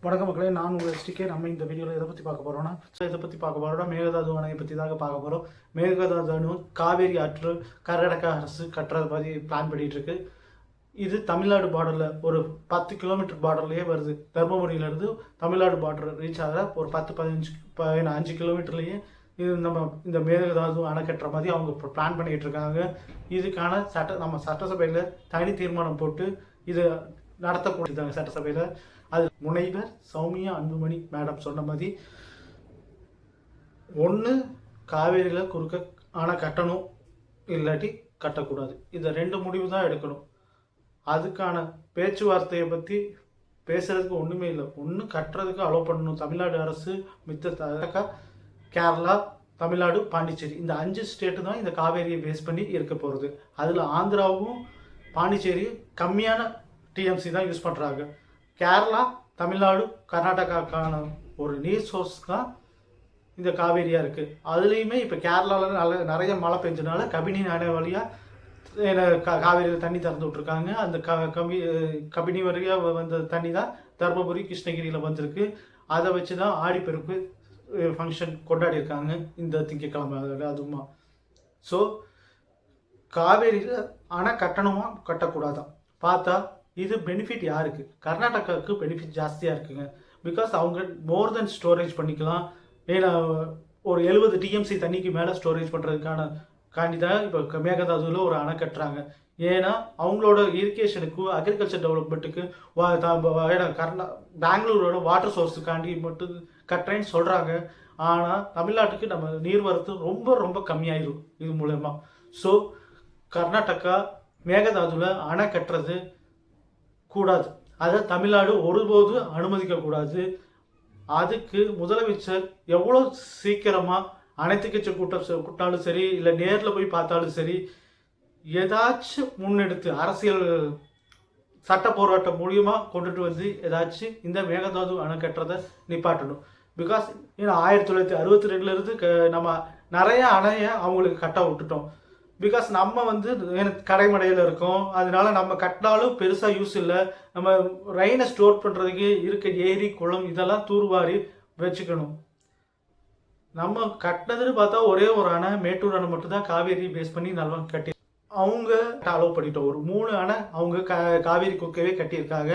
வணக்கம் மக்களே, நான் உங்கள் எஸ்டிகே. நம்ம இந்த வீடியோவில் எதை பற்றி பார்க்க போகிறோம்னா மேகதாது அணையை பற்றி தாங்க பார்க்க போகிறோம். மேகதாது அணை காவேரி ஆற்று கர்நாடகா அரசு கட்டுறதை பற்றி பிளான் பண்ணிகிட்டு இருக்கு. இது தமிழ்நாடு பார்டரில் ஒரு 10 கிலோமீட்டர் பார்டர்லேயே வருது. தர்மபுரியிலேருந்து தமிழ்நாடு பார்டர் ரீச் ஆகிற ஒரு 10-15 கிலோமீட்டர்லேயே இது இந்த மேகதாது அணை கட்டுற மாதிரி அவங்க பிளான் பண்ணிகிட்டு இருக்காங்க. இதுக்கான நம்ம சட்டசபையில் தனி தீர்மானம் போட்டு இது நடத்தக்கூடியதாங்க சட்டசபையில். அது முனைவர் சௌமியா அன்புமணி மேடம் சொன்ன மாதிரி ஒன்று காவேரியில் குறுக்க ஆனால் கட்டணும், இல்லாட்டி கட்டக்கூடாது. இந்த 2 முடிவு தான் எடுக்கணும். அதுக்கான பேச்சுவார்த்தையை பற்றி பேசுறதுக்கு ஒன்றுமே இல்லை. ஒன்று கட்டுறதுக்கு அலோவ் பண்ணணும் தமிழ்நாடு அரசு, மித்த கேரளா, தமிழ்நாடு, பாண்டிச்சேரி இந்த 5 ஸ்டேட்டு தான் இந்த காவேரியை பேஸ் பண்ணி இருக்க போகிறது. அதில் ஆந்திராவும் பாண்டிச்சேரியும் கம்மியான டிஎம்சி தான் யூஸ் பண்ணுறாங்க. கேரளா, தமிழ்நாடு, கர்நாடகாக்கான ஒரு நீர் சோர்ஸ் தான் இந்த காவேரியாக இருக்குது. அதுலேயுமே இப்போ கேரளாவில் நிறைய மழை பெஞ்சனால கபினி அணை வழியாக காவேரியில் தண்ணி திறந்து விட்ருக்காங்க. அந்த கபினி வழியாக வந்த தண்ணி தான் தர்மபுரி, கிருஷ்ணகிரியில் வந்திருக்கு. அதை வச்சு தான் ஆடிப்பெருக்கு ஃபங்க்ஷன் கொண்டாடியிருக்காங்க இந்த திங்கக்கிழமை. அதுமா ஸோ காவேரியில் அணை கட்டணுமா கட்டக்கூடாதான் பார்த்தா இது பெனிஃபிட் யாருக்கு? கர்நாடகாவுக்கு பெனிஃபிட் ஜாஸ்தியாக இருக்குங்க. பிகாஸ் அவங்க மோர் தென் ஸ்டோரேஜ் பண்ணிக்கலாம். ஏன்னா ஒரு 70 டிஎம்சி தண்ணிக்கு மேலே ஸ்டோரேஜ் பண்ணுறதுக்கான தான் இப்போ மேகதாதுவில் ஒரு அணை கட்டுறாங்க. ஏன்னா அவங்களோட இரிகேஷனுக்கு, அக்ரிகல்ச்சர் டெவலப்மெண்ட்டுக்கு பெங்களூரோட வாட்டர் சோர்ஸுக்காண்டி மட்டும் கட்டுறேன்னு சொல்கிறாங்க. ஆனால் தமிழ்நாட்டுக்கு நம்ம நீர்வரத்து ரொம்ப ரொம்ப கம்மியாயிடும் இது மூலயமா. ஸோ கர்நாடகா மேகதாதுவில் அணை கட்டுறது கூடாது. அதை தமிழ்நாடு ஒருபோது அனுமதிக்கக்கூடாது. அதுக்கு முதலமைச்சர் எவ்வளோ சீக்கிரமாக அனைத்து கட்சி கூட்டாலும் சரி, இல்லை நேரில் போய் பார்த்தாலும் சரி, ஏதாச்சும் முன்னெடுத்து அரசியல் சட்ட போராட்டம் மூலியமாக கொண்டுட்டு வந்து ஏதாச்சும் இந்த மேகதாது அணை கட்டுறதை நிப்பாட்டணும். பிகாஸ் ஏன்னா 1962 நம்ம நிறைய அணையை அவங்களுக்கு கட்ட விட்டுட்டோம். பிகாஸ் நம்ம கடைமடையில் இருக்கோம். அதனால நம்ம கட்டினாலும் பெருசாக யூஸ் இல்லை. நம்ம ரெயினை ஸ்டோர் பண்ணுறதுக்கு இருக்க ஏரி, குளம் இதெல்லாம் தூர்வாரி வச்சுக்கணும். நம்ம கட்டினதுன்னு பார்த்தா ஒரே ஒரு அணை, மேட்டூர் அணை மட்டும்தான் காவேரி பேஸ் பண்ணி நல்லா கட்டி அவங்க அலோவ் பண்ணிட்டோம். ஒரு 3 அணை அவங்க காவேரி குறுக்கவே கட்டியிருக்காங்க.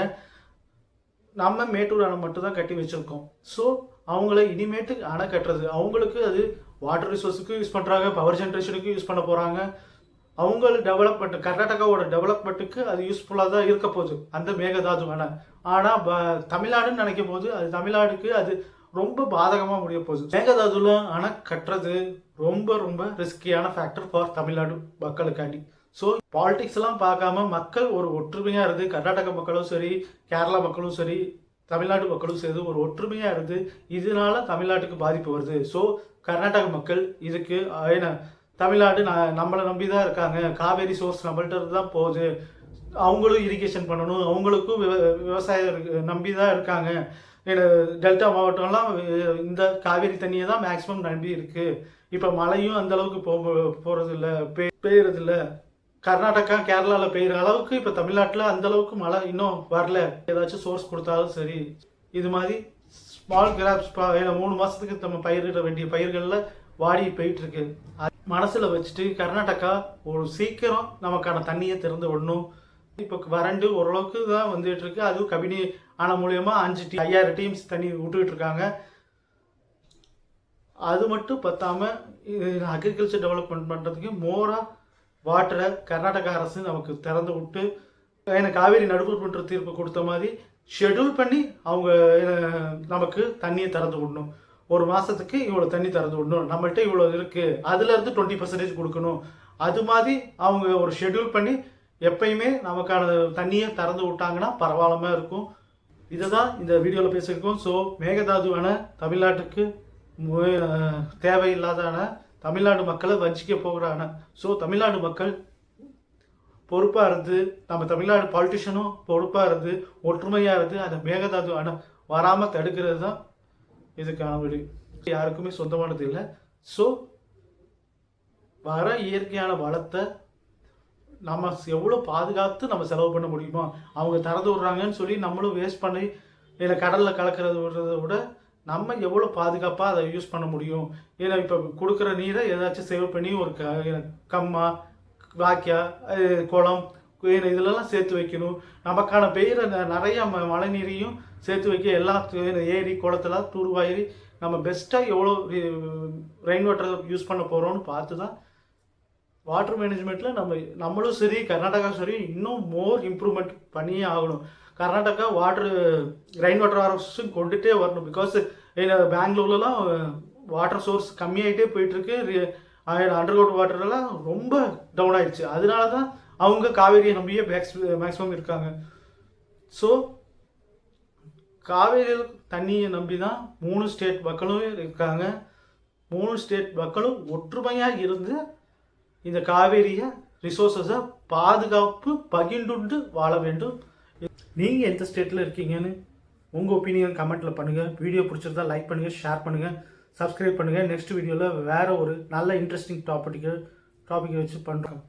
நம்ம மேட்டூர் அணை மட்டும்தான் கட்டி வச்சுருக்கோம். ஸோ அவங்கள இனிமேட்டு அணை கட்டுறது அவங்களுக்கு அது வாட்டர் ரிசோர்ஸுக்கும் யூஸ் பண்ணுறாங்க, பவர் ஜென்ரேஷனுக்கும் யூஸ் பண்ண போகிறாங்க. அவங்க டெவலப்மெண்ட், கர்நாடகாவோட டெவலப்மெண்ட்டுக்கு அது யூஸ்ஃபுல்லாக தான் இருக்க போகுது அந்த மேகதாது அணை. ஆனால் தமிழ்நாடுன்னு நினைக்கும் போது அது தமிழ்நாடுக்கு அது ரொம்ப பாதகமாக முடிய போகுது. மேகதாதுல அணை கட்டுறது ரொம்ப ரொம்ப ரிஸ்கியான ஃபேக்டர் ஃபார் தமிழ்நாடு மக்களுக்காண்டி. ஸோ பாலிடிக்ஸ்லாம் பார்க்காம மக்கள் ஒரு ஒற்றுமையாக இருந்து, கர்நாடக மக்களும் சரி, கேரளா மக்களும் சரி, தமிழ்நாடு மக்களும் சேர்ந்து ஒரு ஒற்றுமையாக இருந்து இதனால தமிழ்நாட்டுக்கு பாதிப்பு வருது. ஸோ கர்நாடக மக்கள் இதுக்கு ஏன்னா தமிழ்நாடு நம்மளை நம்பி தான் இருக்காங்க, காவேரி சோர்ஸ் நம்மள்கிட்ட தான் போகுது, அவங்களும் இரிகேஷன் பண்ணணும், அவங்களுக்கும் விவசாயம் நம்பி தான் இருக்காங்க. டெல்டா மாவட்டம்லாம் இந்த காவேரி தண்ணியை தான் மேக்ஸிமம் நம்பி இருக்குது. இப்போ மழையும் அந்தளவுக்கு போகிறதில்ல, பெய்யறதில்ல. கர்நாடகா, கேரளாவில் பெய்கிற அளவுக்கு இப்போ தமிழ்நாட்டில் அந்தளவுக்கு மழை இன்னும் வரல. ஏதாச்சும் சோர்ஸ் கொடுத்தாலும் சரி. இது மாதிரி ஸ்மால் கிராப்ஸ் 3 மாதத்துக்கு நம்ம பயிரிட வேண்டிய பயிர்களில் வாடி போயிட்டுருக்கு. அது மனசில் வச்சுட்டு கர்நாடகா ஒரு சீக்கிரம் நமக்கான தண்ணியை திறந்து விடணும். இப்போ வறண்டு ஓரளவுக்கு தான் வந்துட்டு இருக்கு. அதுவும் கபினி அணை மூலயமா 5000 டீம்ஸ் தண்ணி விட்டுக்கிட்டு இருக்காங்க. அது மட்டும் பத்தாமல் அக்ரிகல்ச்சர் டெவலப்மெண்ட் பண்ணுறதுக்கு மோராக வாட்டரை கர்நாடகா அரசு நமக்கு திறந்து விட்டு, ஏன்னா காவேரி நடுவர் தீர்ப்பு கொடுத்த மாதிரி ஷெட்யூல் பண்ணி அவங்க நமக்கு தண்ணியை திறந்து விடணும். ஒரு மாதத்துக்கு இவ்வளோ தண்ணி திறந்து விடணும், நம்மள்கிட்ட இவ்வளோ இருக்குது, அதுலேருந்து 20% கொடுக்கணும். அது மாதிரி அவங்க ஒரு ஷெட்யூல் பண்ணி எப்பயுமே நமக்கான தண்ணியை திறந்து விட்டாங்கன்னா பரவாயில்லாமல் இருக்கும். இதை தான் இந்த வீடியோவில் பேசியிருக்கோம். ஸோ மேகதாது அணை தமிழ்நாட்டுக்கு தேவையில்லாத அணை, தமிழ்நாடு மக்களை வஞ்சிக்க போகிற அணை. ஸோ தமிழ்நாடு மக்கள் பொறுப்பாக இருந்து, நம்ம தமிழ்நாடு பாலிட்டிஷியனும் பொறுப்பாக இருந்து, ஒற்றுமையாக இருந்து அந்த மேகதாது அணை வராமல் தடுக்கிறது தான் இதுக்கான வழி. யாருக்குமே சொந்தமானது இல்லை. ஸோ வர இயற்கையான வளத்தை நம்ம எவ்வளோ பாதுகாத்து நம்ம செலவு பண்ண முடியுமோ, அவங்க திறந்து விட்றாங்கன்னு சொல்லி நம்மளும் வேஸ்ட் பண்ணி இல்லை கடலில் கலக்கிறது விடுறத விட நம்ம எவ்வளோ பாதுகாப்பாக அதை யூஸ் பண்ண முடியும். ஏன்னா இப்போ கொடுக்குற நீரை ஏதாச்சும் சேவ் பண்ணி ஒரு கம்மா வாக்கியா குளம் இதிலெல்லாம் சேர்த்து வைக்கணும். நமக்கான பெய்கிற நிறைய மழை நீரையும் சேர்த்து வைக்க எல்லா ஏரி குளத்தெல்லாம் தூர்வாரி நம்ம பெஸ்ட்டாக எவ்வளோ ரெயின் வாட்டர் யூஸ் பண்ண போகிறோம்னு பார்த்து தான் வாட்டர் மேனேஜ்மெண்ட்டில் நம்மளும் சரி கர்நாடகா சரி இன்னும் மோர் இம்ப்ரூவ்மெண்ட் பண்ணியே ஆகணும். கர்நாடகா ரெயின் வாட்டர் ஹார்வெஸ்டிங் கொண்டுகிட்டே வரணும். பிகாஸ் பெங்களூர்லலாம் வாட்டர் சோர்ஸ் கம்மியாகிட்டே போயிட்டுருக்கு. அண்டர் கிரவுண்ட் வாட்டரெல்லாம் ரொம்ப டவுன் ஆகிடுச்சு. அதனால தான் அவங்க காவேரியை நம்பியே மேக்ஸிமம் இருக்காங்க. ஸோ காவேரி தண்ணியை நம்பி தான் 3 ஸ்டேட் மக்களும் இருக்காங்க. 3 ஸ்டேட் மக்களும் ஒற்றுமையாக இருந்து இந்த காவேரியை ரிசோர்ஸஸை பாதுகாப்பு பகிர்ந்துண்டு வாழ வேண்டும். நீங்கள் எந்த ஸ்டேட்டில் இருக்கீங்கன்னு உங்கள் ஒப்பீனியன் கமெண்ட்டில் பண்ணுங்கள். வீடியோ பிடிச்சிருந்தா லைக் பண்ணுங்கள், ஷேர் பண்ணுங்கள், சப்ஸ்கிரைப் பண்ணுங்கள். நெக்ஸ்ட் வீடியோவில் வேறு ஒரு நல்ல இன்ட்ரெஸ்டிங் டாப்பிக்கை வச்சு பண்ணுறோம்.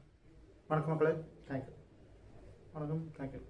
வணக்கம் மக்களே, தேங்க்யூ. வணக்கம், தேங்க்யூ.